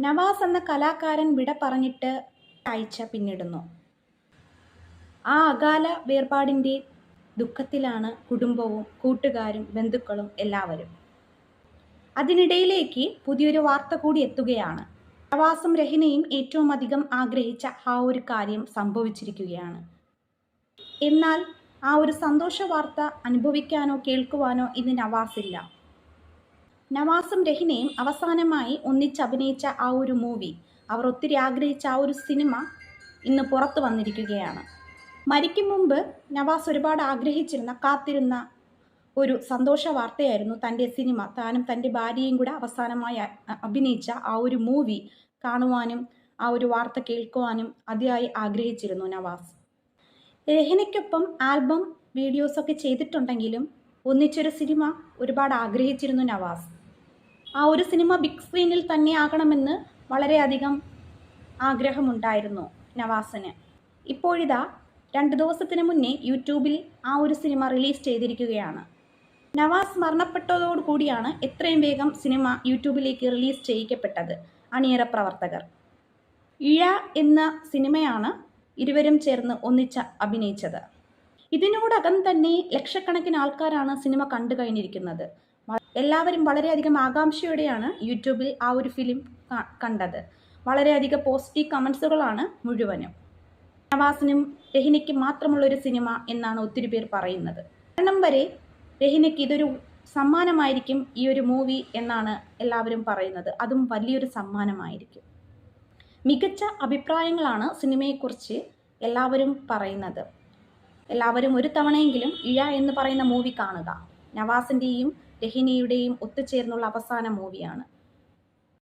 നവാസ് എന്ന കലാകാരൻ വിട പറഞ്ഞിട്ട് ആഴ്ച പിന്നിടുന്നു. ആ അകാല വേർപാടിൻ്റെ ദുഃഖത്തിലാണ് കുടുംബവും കൂട്ടുകാരും ബന്ധുക്കളും എല്ലാവരും. അതിനിടയിലേക്ക് പുതിയൊരു വാർത്ത കൂടി എത്തുകയാണ്. നവാസും രഹിനയും ഏറ്റവും അധികം ആഗ്രഹിച്ച ആ ഒരു കാര്യം സംഭവിച്ചിരിക്കുകയാണ്. എന്നാൽ ആ ഒരു സന്തോഷ വാർത്ത അനുഭവിക്കാനോ കേൾക്കുവാനോ ഇന്ന് നവാസില്ല. നവാസും രഹിനയും അവസാനമായി ഒന്നിച്ചഭിനയിച്ച ആ ഒരു മൂവി, അവർ ഒത്തിരി ആഗ്രഹിച്ച ആ ഒരു സിനിമ ഇന്ന് പുറത്തു വന്നിരിക്കുകയാണ്. മരിക്കും മുമ്പ് നവാസ് ഒരുപാട് ആഗ്രഹിച്ചിരുന്ന, കാത്തിരുന്ന ഒരു സന്തോഷ വാർത്തയായിരുന്നു തൻ്റെ സിനിമ, താനും തൻ്റെ ഭാര്യയും കൂടെ അവസാനമായി അഭിനയിച്ച ആ ഒരു മൂവി കാണുവാനും ആ ഒരു വാർത്ത കേൾക്കുവാനും അതിയായി ആഗ്രഹിച്ചിരുന്നു നവാസ്. രഹിനയ്ക്കൊപ്പം ആൽബം വീഡിയോസൊക്കെ ചെയ്തിട്ടുണ്ടെങ്കിലും ഒന്നിച്ചൊരു സിനിമ ഒരുപാട് ആഗ്രഹിച്ചിരുന്നു നവാസ്. ആ ഒരു സിനിമ ബിഗ് സ്ക്രീനിൽ തന്നെ ആകണമെന്ന് വളരെയധികം ആഗ്രഹമുണ്ടായിരുന്നു നവാസിന്. ഇപ്പോഴിതാ 2 ദിവസത്തിന് മുന്നേ യൂട്യൂബിൽ ആ ഒരു സിനിമ റിലീസ് ചെയ്തിരിക്കുകയാണ്. നവാസ് മരണപ്പെട്ടതോടുകൂടിയാണ് എത്രയും വേഗം സിനിമ യൂട്യൂബിലേക്ക് റിലീസ് ചെയ്യിക്കപ്പെട്ടത്. അണിയറ പ്രവർത്തകർ ഇഴ എന്ന സിനിമയാണ് ഇരുവരും ചേർന്ന് ഒന്നിച്ച് അഭിനയിച്ചത്. ഇതിനോടകം തന്നെ ലക്ഷക്കണക്കിന് ആൾക്കാരാണ് സിനിമ കണ്ടു കഴിഞ്ഞിരിക്കുന്നത്. എല്ലാവരും വളരെയധികം ആകാംക്ഷയോടെയാണ് യൂട്യൂബിൽ ആ ഒരു ഫിലിം കണ്ടത്. വളരെയധികം പോസിറ്റീവ് കമൻസുകളാണ് മുഴുവനും. നവാസിനും രഹിനയ്ക്കും മാത്രമുള്ളൊരു സിനിമ എന്നാണ് ഒത്തിരി പേർ പറയുന്നത്. മരണം വരെ രഹിനയ്ക്ക് ഇതൊരു സമ്മാനമായിരിക്കും ഈ ഒരു മൂവി എന്നാണ് എല്ലാവരും പറയുന്നത്. അതും വലിയൊരു സമ്മാനമായിരിക്കും. മികച്ച അഭിപ്രായങ്ങളാണ് സിനിമയെക്കുറിച്ച് എല്ലാവരും പറയുന്നത്. എല്ലാവരും ഒരു തവണയെങ്കിലും ഇഴ എന്ന് പറയുന്ന മൂവി കാണുക. നവാസിൻ്റെയും രഹിനയുടെയും ഒത്തുചേർന്നുള്ള അവസാന മൂവിയാണ്.